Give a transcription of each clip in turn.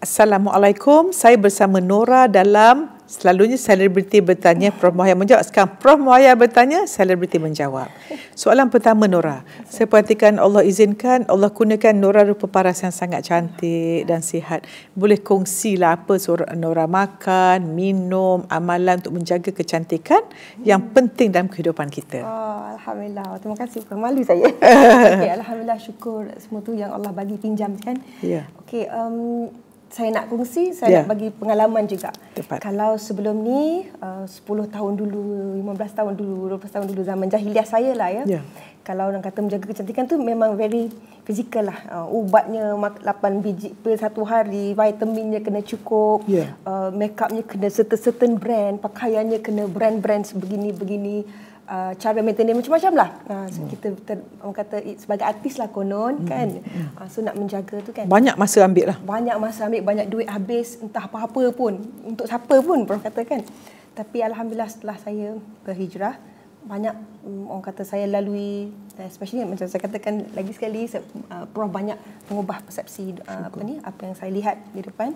Assalamualaikum, saya bersama Nora dalam selalunya selebriti bertanya, Prof Muhayya menjawab. Sekarang Prof Muhayya bertanya, selebriti menjawab. Soalan pertama Nora, saya perhatikan Allah izinkan, Allah kurniakan Nora rupa paras yang sangat cantik dan sihat. Boleh kongsilah apa Nora makan, minum, amalan untuk menjaga kecantikan yang penting dalam kehidupan kita. Alhamdulillah, terima kasih. Malu saya. Okay, Alhamdulillah, syukur semua tu yang Allah bagi pinjam kan. Ya. Okay, saya nak kongsi, saya nak bagi pengalaman juga. Tepat. Kalau sebelum ni 10 tahun dulu, 15 tahun dulu, 20 tahun dulu, zaman jahiliah saya lah ya. Kalau orang kata menjaga kecantikan tu memang very physical lah. Ubatnya 8 biji pil satu hari, vitaminnya kena cukup, make upnya kena certain brand, pakaiannya kena brand-brand begini-begini. Cara maintain dia macam-macam lah. Kita orang kata sebagai artis lah konon kan. So nak menjaga tu kan. Banyak masa ambil lah. Banyak masa ambil, banyak duit habis, entah apa-apa pun. Untuk siapa pun Prof kata kan. Tapi Alhamdulillah setelah saya berhijrah, banyak orang kata saya lalui, especially macam saya katakan lagi sekali, Prof banyak mengubah persepsi apa yang saya lihat di depan.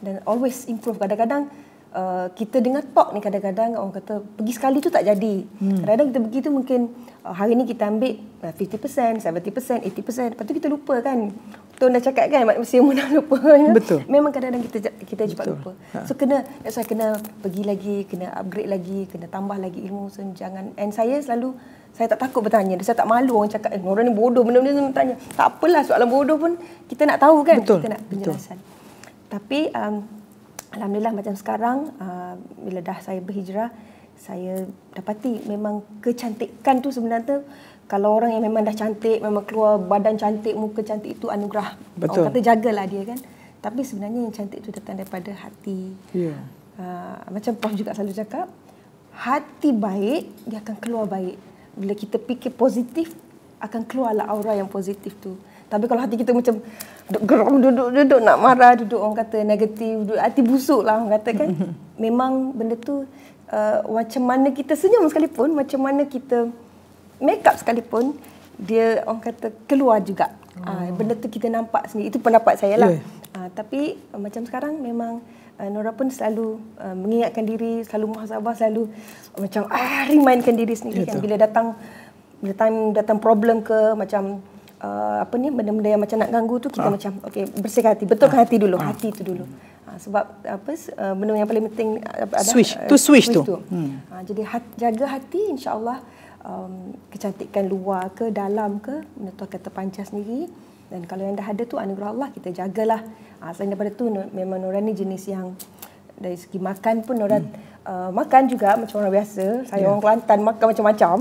Dan always improve. Kadang-kadang kita dengar talk ni kadang-kadang orang kata pergi sekali tu tak jadi. Kadang-kadang kita pergi tu mungkin hari ni kita ambil 50%, 70%, 80%. Lepas tu kita lupa kan. Tuan dah cakap kan manusia mudah lupa. Betul. Memang kadang-kadang kita cepat lupa. So saya kena pergi lagi, kena upgrade lagi, kena tambah lagi ilmu. So jangan, and saya tak takut bertanya. Saya tak malu orang cakap orang ni bodoh benda-benda ni bertanya. Tak apalah, soalan bodoh pun kita nak tahu kan. Betul. Kita nak penjelasan. Tapi Alhamdulillah macam sekarang bila dah saya berhijrah, saya dapati memang kecantikan tu sebenarnya kalau orang yang memang dah cantik, memang keluar badan cantik, muka cantik itu anugerah. Betul. Orang kata jagalah dia kan. Tapi sebenarnya yang cantik itu datang daripada hati. Macam Prof juga selalu cakap, hati baik dia akan keluar baik. Bila kita fikir positif akan keluarlah aura yang positif tu. Tapi kalau hati kita macam geram, duduk nak marah, duduk orang kata negatif, duduk hati busuk lah orang kata kan. Memang benda tu macam mana kita senyum sekalipun, macam mana kita make up sekalipun, dia orang kata keluar juga. Benda tu kita nampak sendiri. Itu pendapat saya lah. Tapi macam sekarang memang Nora pun selalu mengingatkan diri, selalu muhasabah, selalu macam remindkan diri sendiri kan. Bila datang problem ke macam benda-benda yang macam nak ganggu tu kita macam bersihkan hati, betulkan hati dulu, hati tu dulu. Sebab benda yang paling penting switch tu. Jadi jaga hati, insya-Allah kecantikan luar ke dalam ke benda tu akan terpancar sendiri. Dan kalau yang dah ada tu anugerah Allah, kita jagalah. Selain daripada tu memang Nora ni jenis yang dari segi makan pun Nora makan juga macam orang biasa. Saya orang Kelantan makan macam-macam.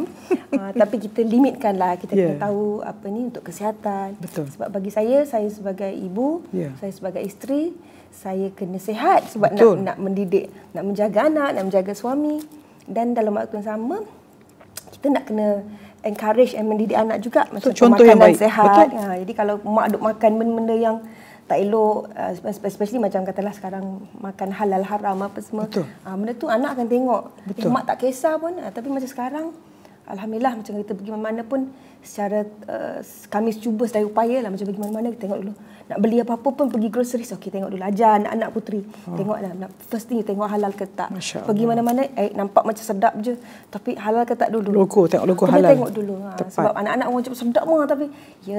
Tapi kita limitkanlah. Kita kena tahu apa ni untuk kesihatan. Betul. Sebab bagi saya sebagai ibu, saya sebagai isteri, saya kena sihat sebab nak mendidik, nak menjaga anak, nak menjaga suami. Dan dalam waktu yang sama kita nak kena encourage and mendidik anak juga macam contoh yang baik. Sehat. Jadi kalau mak duk makan benda-benda yang tak elok, especially macam katalah sekarang makan halal haram apa semua. Benda tu anak akan tengok. Mak tak kisah pun. Tapi macam sekarang Alhamdulillah macam kita pergi mana-mana pun secara kami cuba sedaya upaya lah macam pergi mana-mana kita tengok dulu. Nak beli apa-apa pun pergi groceries, tengok dulu ajar anak-anak puteri. Tengoklah first thing tengok halal ke tak. Pergi mana-mana nampak macam sedap je tapi halal ke tak dulu. Tengok logo halal. Tengok dulu. Sebab anak-anak orang cakap sedap mah tapi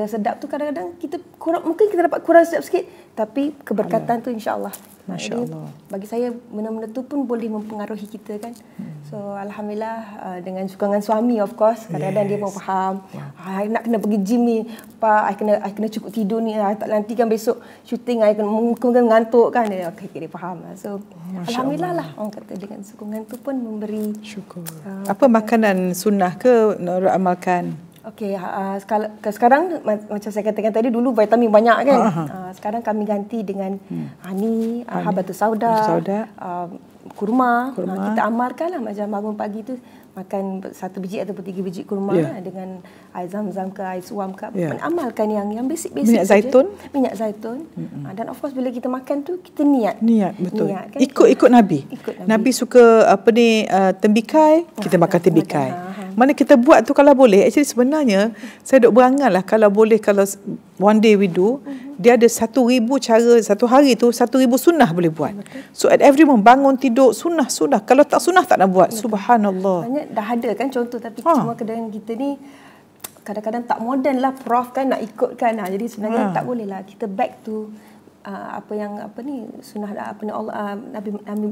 sedap tu kadang-kadang kita kurang, mungkin kita dapat kurang sedap sikit tapi keberkatan tu insya-Allah. Masya-Allah. Bagi saya benda-benda tu pun boleh mempengaruhi kita kan. So alhamdulillah dengan sokongan suami of course kadang-kadang dia pun faham. I nak kena pergi gym ni, I kena cukup tidur ni, nanti kan besok syuting I kena ngantuk kan. Dia faham. So alhamdulillah lah orang kata dengan sokongan tu pun memberi syukur. Apa makanan sunnah ke Nora amalkan? Okey, sekarang macam saya katakan tadi dulu vitamin banyak kan. Sekarang kami ganti dengan honey, habatus sauda, kurma. Kita amalkanlah macam bangun pagi tu makan 1 biji ataupun 3 biji kurma dengan air zam-zam ke air suam ke. Amalkan yang basic-basic. Minyak zaitun. Minyak zaitun. Dan of course bila kita makan tu kita niat. Betul. Niat, kan? Ikut Nabi. Nabi suka tembikar, kita makan tembikar. Mana kita buat tu kalau boleh. Actually sebenarnya saya duk berangan lah kalau boleh, kalau one day we do, dia ada 1,000 cara, satu hari tu 1,000 sunnah boleh buat. So at every moment bangun tidur sunnah. Kalau tak sunnah tak nak buat. Subhanallah. Banyak dah ada kan contoh, tapi cuma kadang kita ni kadang-kadang tak moden lah Prof kan nak ikutkan. Jadi sebenarnya tak boleh lah, kita back to sunnah Allah,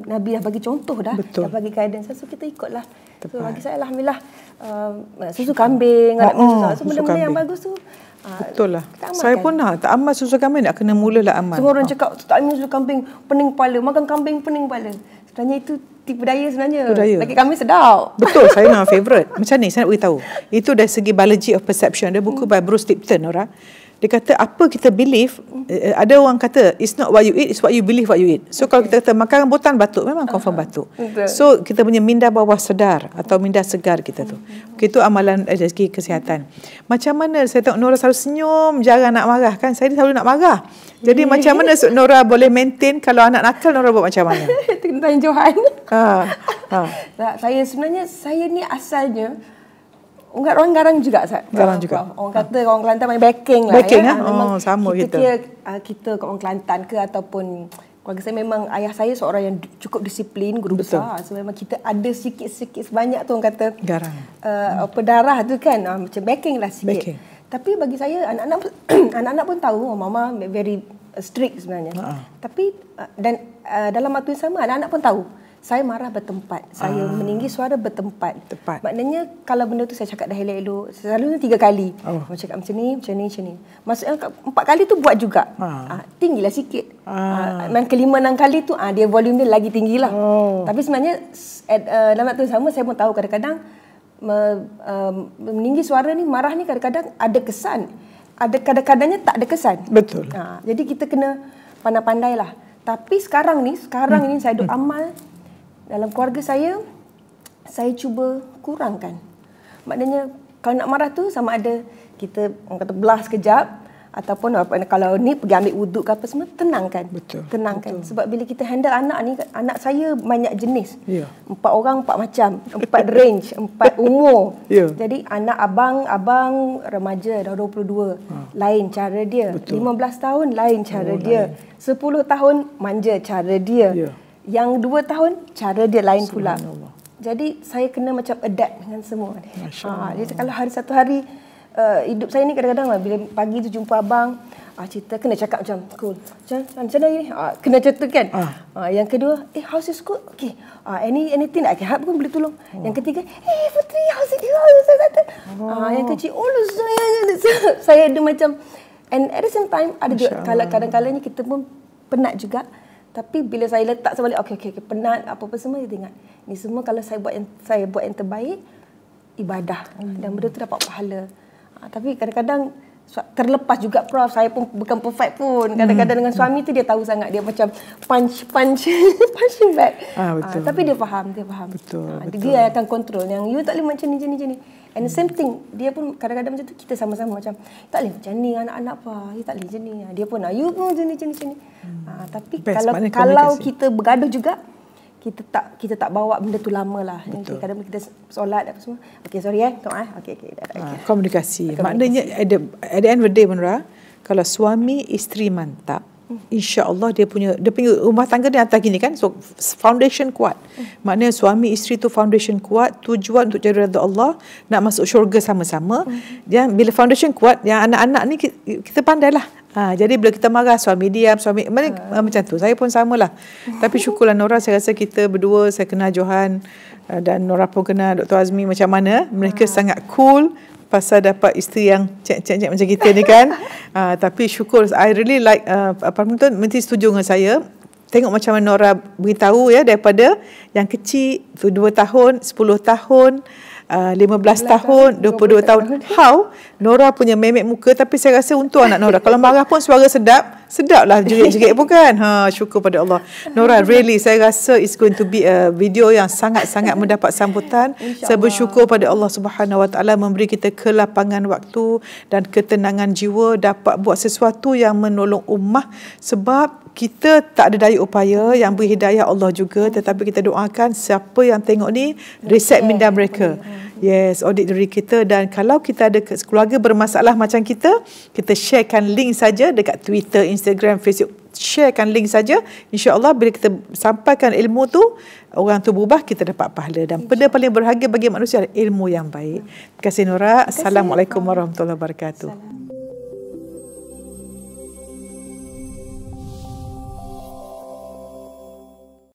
Nabi dah bagi contoh dah. Betul. Dah bagi guidance, so kita ikutlah. So bagi saya alhamdulillah susu kambing, so benda-benda yang bagus tu. Betul lah. Saya pun tak amal susu kambing, nak kena mulalah amal. Semua orang cakap tak amal susu kambing pening kepala, makan kambing pening kepala. Sebenarnya itu tipu daya sebenarnya. Bagi kami sedap. Betul, saya memang favourite. Macam ni saya nak beritahu. Itu dari segi biology of perception. Ada buku by Bruce Lipton orang. Dia kata apa kita believe, ada orang kata it's not what you eat, it's what you believe what you eat. So kalau kita kata makan rambutan batuk, memang confirm batuk. So kita punya minda bawah sedar atau minda segar kita tu. Itu amalan dari segi kesihatan. Macam mana saya tengok Nora selalu senyum, jarang nak marah kan. Saya selalu nak marah. Jadi macam mana Nora boleh maintain kalau anak nakal, Nora buat macam mana? Tentang Johan. Saya sebenarnya, saya ni asalnya orang garang juga. Garang juga. Orang kata orang Kelantan main backing lah. Backing ya. Sama kita. Kita orang Kelantan ke ataupun keluarga saya, memang ayah saya seorang yang cukup disiplin, guru besar. So memang kita ada sikit-sikit sebanyak tu orang kata garang. Darah tu kan macam backing lah sikit. Backing. Tapi bagi saya anak-anak pun tahu mama very strict sebenarnya. Tapi dan dalam waktu yang sama anak-anak pun tahu saya marah bertempat, saya meninggi suara bertempat. Tepat. Maknanya kalau benda tu saya cakap dah elok-elok, selalunya 3 kali. Saya cakap macam ni. Maksudnya 4 kali tu buat juga. Tinggilah sikit. Dan kelima 6 kali tu dia volume dia lagi tinggilah. Tapi sebenarnya dalam waktu yang sama saya pun tahu kadang-kadang meninggi suara ni, marah ni kadang-kadang ada kesan. Ada kadang-kadangnya tak ada kesan. Betul. Jadi kita kena pandai-pandailah. Tapi sekarang ni saya duk amal. Dalam keluarga saya cuba kurangkan. Maknanya kalau nak marah tu sama ada kita orang kata belah sekejap, ataupun kalau ni pergi ambil wuduk ke apa semua, tenangkan. Betul. Tenangkan. Betul. Sebab bila kita handle anak ni, anak saya banyak jenis. 4 orang 4 macam, 4 range, 4 umur. Jadi anak abang remaja dah 22, lain cara dia. Betul. 15 tahun lain cara dia. 10 tahun manja cara dia. Yang 2 tahun cara dia lain pula. Jadi saya kena macam adapt dengan semua ni. Jadi kalau satu hari hidup saya ni kadang-kadang bila pagi tu jumpa abang, cerita kena cakap macam cool. Macam mana ni? Kena cerita kan. Yang kedua, how's your school? Okay. Anything I can help pun boleh tolong. Yang ketiga, Putri, how's it? Yang kecil, saya ada macam, and at the same time ada juga kadang-kadangnya kita pun penat juga. Tapi bila saya letak sebalik, okay, penat apa-apa semua, dia ingat ni semua kalau saya buat yang terbaik, ibadah. Dan benda tu dapat pahala. Tapi kadang-kadang terlepas juga Prof, saya pun bukan perfect pun. Kadang-kadang dengan suami tu dia tahu sangat, dia macam punching back. Betul. Tapi dia faham. Betul. Dia akan kontrol yang you tak boleh macam ni. And the same thing, dia pun kadang-kadang macam tu, kita sama-sama macam tak boleh macam ni anak-anak apa, you tak boleh macam ni. Dia pun you pun macam ni. Tapi kalau kita bergaduh juga, kita tak bawa benda tu lama lah. Kadang-kadang kita solat apa semua. Okay, sorry Okay. Komunikasi. Maknanya at the end of the day, Nora, kalau suami isteri mantap, insya-Allah dia punya rumah tangga dia atas gini kan. So foundation kuat. Maknanya suami isteri tu foundation kuat, tujuan untuk cari redha Allah, nak masuk syurga sama-sama. Dan bila foundation kuat, yang anak-anak ni kita pandailah. Jadi bila kita marah, suami diam, macam tu. Saya pun samalah. Tapi syukurlah Nora, saya rasa kita berdua, saya kenal Johan dan Nora pun kenal Dr. Azmi macam mana. Mereka sangat cool pasal dapat isteri yang cek-cek macam kita ni kan. Tapi syukur, I really like Tuan mesti setuju dengan saya. Tengok macam mana Nora beritahu ya, daripada yang kecil tu 2 tahun, 10 tahun, 15 tahun, 22 tahun. How Nora punya memek muka, tapi saya rasa untung anak Nora. Kalau marah pun suara sedap lah, jerit-jerit pun kan. Syukur pada Allah. Nora, really saya rasa it's going to be a video yang sangat-sangat mendapat sambutan. Saya bersyukur pada Allah Subhanahu Wa Taala memberi kita kelapangan waktu dan ketenangan jiwa dapat buat sesuatu yang menolong ummah, sebab kita tak ada daya upaya, yang beri hidayah Allah juga, tetapi kita doakan siapa yang tengok ni reset minda mereka. Yes, audit diri kita. Dan kalau kita ada keluarga bermasalah macam kita sharekan link saja dekat Twitter, Instagram, Facebook. Sharekan link saja. InsyaAllah bila kita sampaikan ilmu tu, orang tu berubah, kita dapat pahala. Dan benda paling berharga bagi manusia adalah ilmu yang baik. Terima kasih Nora. Assalamualaikum warahmatullahi wabarakatuh.